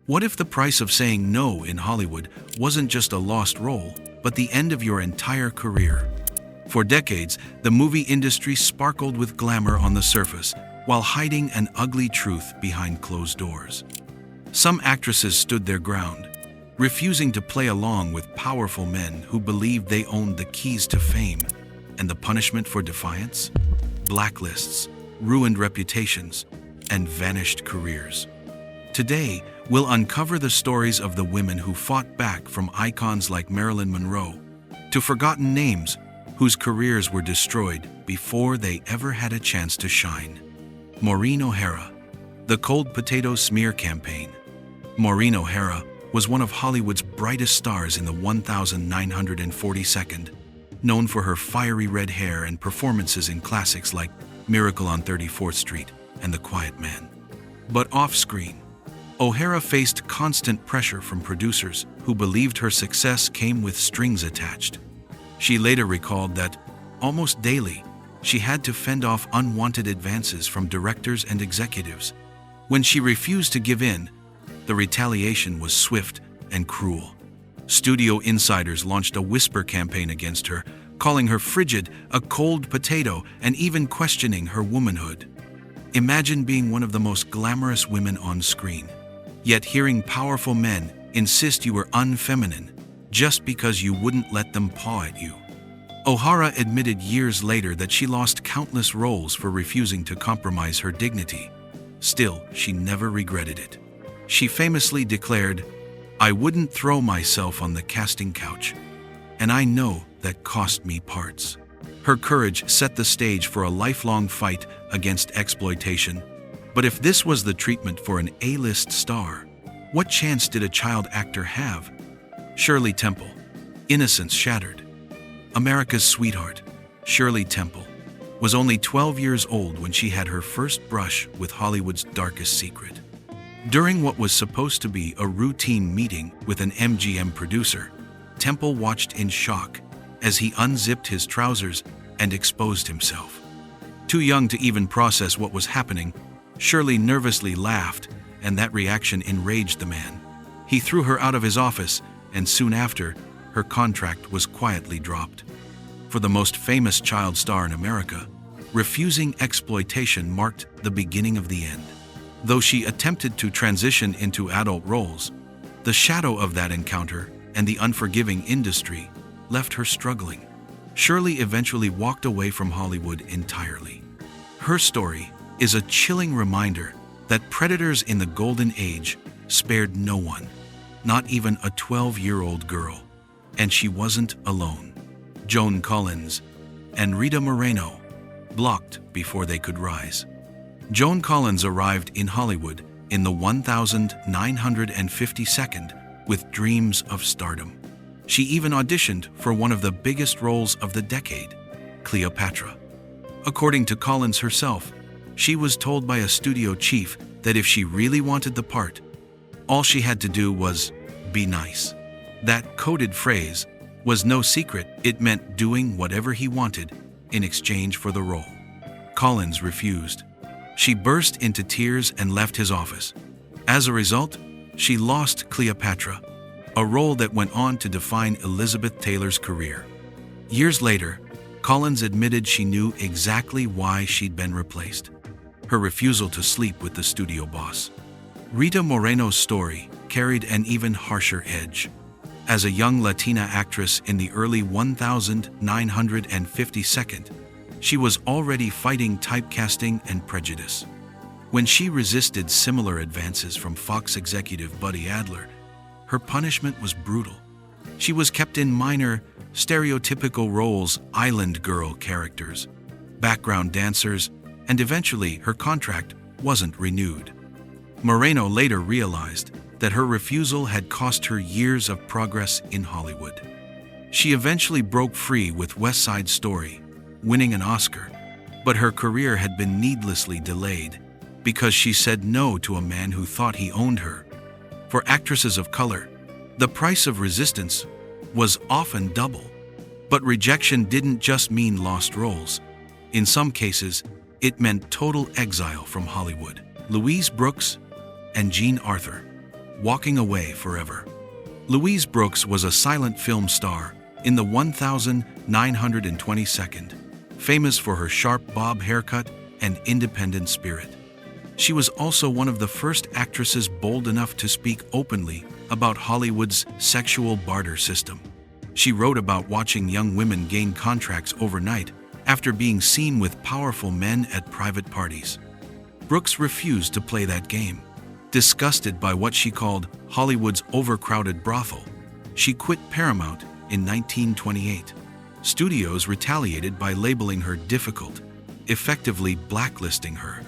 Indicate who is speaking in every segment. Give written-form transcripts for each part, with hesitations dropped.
Speaker 1: What if the price of saying no in Hollywood wasn't just a lost role, but the end of your entire career? For decades, the movie industry sparkled with glamour on the surface, while hiding an ugly truth behind closed doors. Some actresses stood their ground, refusing to play along with powerful men who believed they owned the keys to fame. And the punishment for defiance? Blacklists, ruined reputations, and vanished careers. Today, we'll uncover the stories of the women who fought back, from icons like Marilyn Monroe to forgotten names whose careers were destroyed before they ever had a chance to shine. Maureen O'Hara, the cold potato smear campaign. Maureen O'Hara was one of Hollywood's brightest stars in the 1942nd, known for her fiery red hair and performances in classics like Miracle on 34th Street and The Quiet Man. But off-screen, O'Hara faced constant pressure from producers who believed her success came with strings attached. She later recalled that, almost daily, she had to fend off unwanted advances from directors and executives. When she refused to give in, the retaliation was swift and cruel. Studio insiders launched a whisper campaign against her, calling her frigid, a cold potato, and even questioning her womanhood. Imagine being one of the most glamorous women on screen, yet hearing powerful men insist you were unfeminine just because you wouldn't let them paw at you. O'Hara admitted years later that she lost countless roles for refusing to compromise her dignity. Still, she never regretted it. She famously declared, "I wouldn't throw myself on the casting couch, and I know that cost me parts." Her courage set the stage for a lifelong fight against exploitation. But if this was the treatment for an A-list star, what chance did a child actor have? Shirley Temple, innocence shattered. America's sweetheart, Shirley Temple, was only 12 years old when she had her first brush with Hollywood's darkest secret. During what was supposed to be a routine meeting with an MGM producer, Temple watched in shock as he unzipped his trousers and exposed himself. Too young to even process what was happening, Shirley nervously laughed, and that reaction enraged the man. He threw her out of his office, and soon after, her contract was quietly dropped. For the most famous child star in America, refusing exploitation marked the beginning of the end. Though she attempted to transition into adult roles, the shadow of that encounter and the unforgiving industry left her struggling. Shirley eventually walked away from Hollywood entirely. Her story is a chilling reminder that predators in the golden age spared no one, not even a 12-year-old girl. And she wasn't alone. Joan Collins and Rita Moreno blocked before they could rise. Joan Collins arrived in Hollywood in the 1952nd with dreams of stardom. She even auditioned for one of the biggest roles of the decade, Cleopatra. According to Collins herself, she was told by a studio chief that if she really wanted the part, all she had to do was be nice. That coded phrase was no secret. It meant doing whatever he wanted in exchange for the role. Collins refused. She burst into tears and left his office. As a result, she lost Cleopatra, a role that went on to define Elizabeth Taylor's career. Years later, Collins admitted she knew exactly why she'd been replaced: her refusal to sleep with the studio boss. Rita Moreno's story carried an even harsher edge. As a young Latina actress in the early 1952nd, she was already fighting typecasting and prejudice. When she resisted similar advances from Fox executive Buddy Adler, her punishment was brutal. She was kept in minor, stereotypical roles, island girl characters, background dancers, and eventually her contract wasn't renewed. Moreno later realized that her refusal had cost her years of progress in Hollywood. She eventually broke free with West Side Story, winning an Oscar, but her career had been needlessly delayed because she said no to a man who thought he owned her. For actresses of color, the price of resistance was often double. But rejection didn't just mean lost roles. In some cases, it meant total exile from Hollywood. Louise Brooks and Jean Arthur, walking away forever. Louise Brooks was a silent film star in the 1922nd, famous for her sharp bob haircut and independent spirit. She was also one of the first actresses bold enough to speak openly about Hollywood's sexual barter system. She wrote about watching young women gain contracts overnight after being seen with powerful men at private parties. Brooks refused to play that game. Disgusted by what she called Hollywood's overcrowded brothel, she quit Paramount in 1928. Studios retaliated by labeling her difficult, effectively blacklisting her.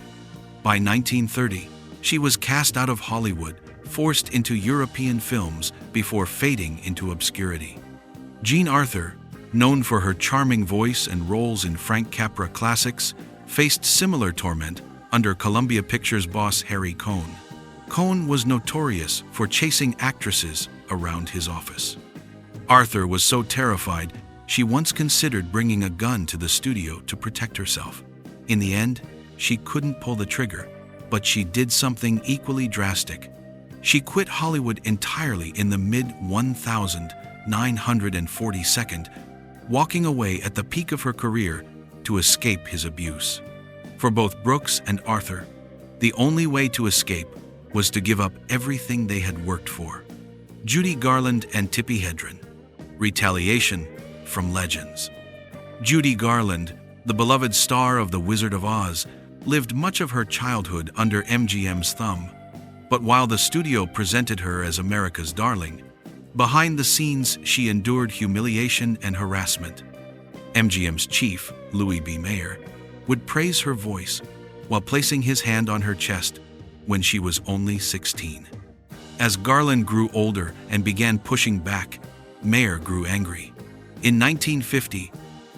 Speaker 1: By 1930, she was cast out of Hollywood, forced into European films before fading into obscurity. Jean Arthur, known for her charming voice and roles in Frank Capra classics, faced similar torment under Columbia Pictures boss Harry Cohn. Cohn was notorious for chasing actresses around his office. Arthur was so terrified, she once considered bringing a gun to the studio to protect herself. In the end, she couldn't pull the trigger, but she did something equally drastic. She quit Hollywood entirely in the mid-1942, walking away at the peak of her career to escape his abuse. For both Brooks and Arthur, the only way to escape was to give up everything they had worked for. Judy Garland and Tippi Hedren. Retaliation from legends. Judy Garland, the beloved star of The Wizard of Oz, lived much of her childhood under MGM's thumb. But while the studio presented her as America's darling, behind the scenes she endured humiliation and harassment. MGM's chief, Louis B. Mayer, would praise her voice while placing his hand on her chest when she was only 16. As Garland grew older and began pushing back, Mayer grew angry. In 1950,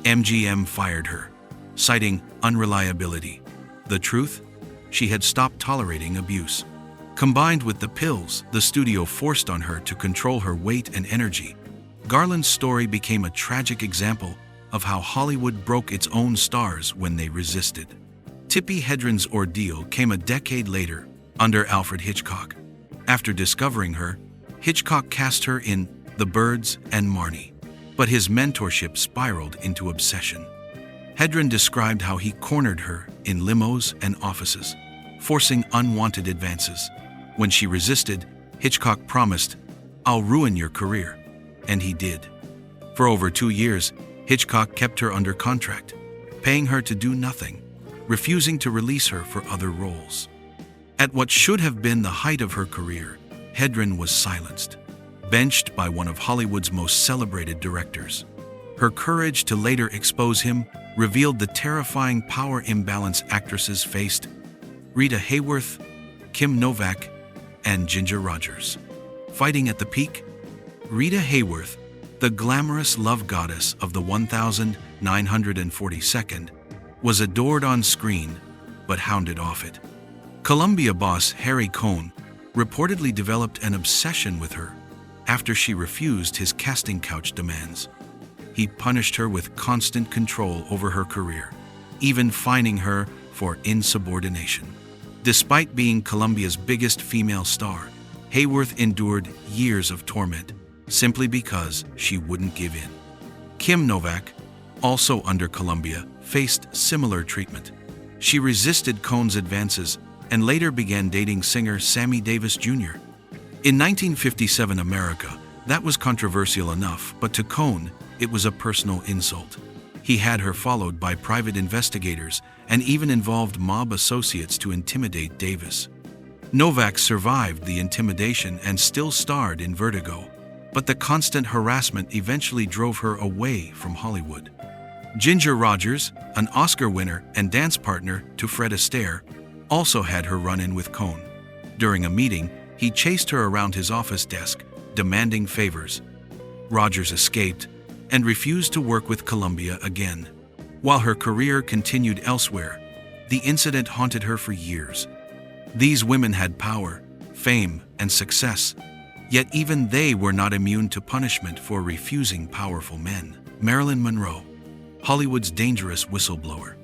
Speaker 1: MGM fired her, citing unreliability. The truth? She had stopped tolerating abuse. Combined with the pills the studio forced on her to control her weight and energy, Garland's story became a tragic example of how Hollywood broke its own stars when they resisted. Tippi Hedren's ordeal came a decade later under Alfred Hitchcock. After discovering her, Hitchcock cast her in The Birds and Marnie, but his mentorship spiraled into obsession. Hedren described how he cornered her in limos and offices, forcing unwanted advances. When she resisted, Hitchcock promised, "I'll ruin your career," and he did. For over 2 years, Hitchcock kept her under contract, paying her to do nothing, refusing to release her for other roles. At what should have been the height of her career, Hedren was silenced, benched by one of Hollywood's most celebrated directors. Her courage to later expose him revealed the terrifying power imbalance actresses faced: Rita Hayworth, Kim Novak, and Ginger Rogers. Fighting at the peak, Rita Hayworth, the glamorous love goddess of the 1942nd, was adored on screen but hounded off it. Columbia boss Harry Cohn reportedly developed an obsession with her after she refused his casting couch demands. He punished her with constant control over her career, even fining her for insubordination. Despite being Columbia's biggest female star, Hayworth endured years of torment simply because she wouldn't give in. Kim Novak, also under Columbia, faced similar treatment. She resisted Cohn's advances and later began dating singer Sammy Davis Jr. In 1957 America, that was controversial enough, but to Cohn, it was a personal insult. He had her followed by private investigators and even involved mob associates to intimidate Davis. Novak survived the intimidation and still starred in Vertigo, but the constant harassment eventually drove her away from Hollywood. Ginger Rogers, an Oscar winner and dance partner to Fred Astaire, also had her run-in with Cohn. During a meeting, he chased her around his office desk, demanding favors. Rogers escaped and refused to work with Columbia again. While her career continued elsewhere, the incident haunted her for years. These women had power, fame, and success, yet even they were not immune to punishment for refusing powerful men. Marilyn Monroe, Hollywood's dangerous whistleblower.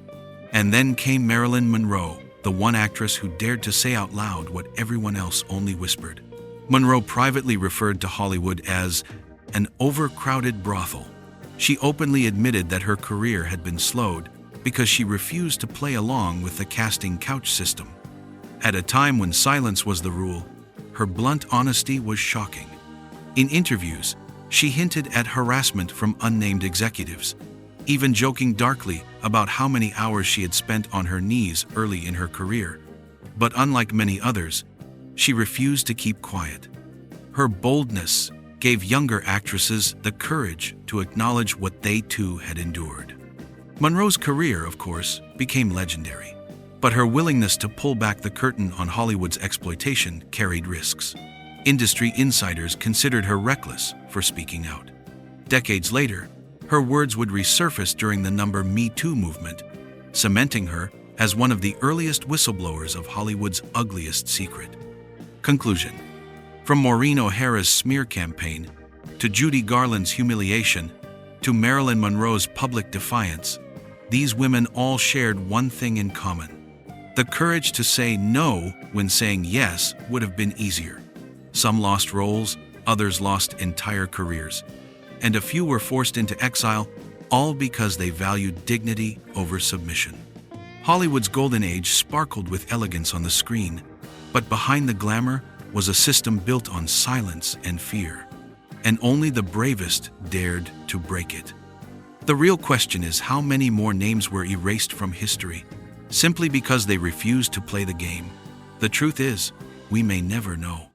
Speaker 1: And then came Marilyn Monroe, the one actress who dared to say out loud what everyone else only whispered. Monroe privately referred to Hollywood as an overcrowded brothel. She openly admitted that her career had been slowed because she refused to play along with the casting couch system. At a time when silence was the rule, her blunt honesty was shocking. In interviews, she hinted at harassment from unnamed executives, even joking darkly about how many hours she had spent on her knees early in her career. But unlike many others, she refused to keep quiet. Her boldness gave younger actresses the courage to acknowledge what they too had endured. Monroe's career, of course, became legendary, but her willingness to pull back the curtain on Hollywood's exploitation carried risks. Industry insiders considered her reckless for speaking out. Decades later, her words would resurface during the Me Too movement, cementing her as one of the earliest whistleblowers of Hollywood's ugliest secret. Conclusion: from Maureen O'Hara's smear campaign, to Judy Garland's humiliation, to Marilyn Monroe's public defiance, these women all shared one thing in common: the courage to say no when saying yes would have been easier. Some lost roles, others lost entire careers, and a few were forced into exile, all because they valued dignity over submission. Hollywood's golden age sparkled with elegance on the screen, but behind the glamour was a system built on silence and fear, and only the bravest dared to break it. The real question is how many more names were erased from history simply because they refused to play the game. The truth is, we may never know.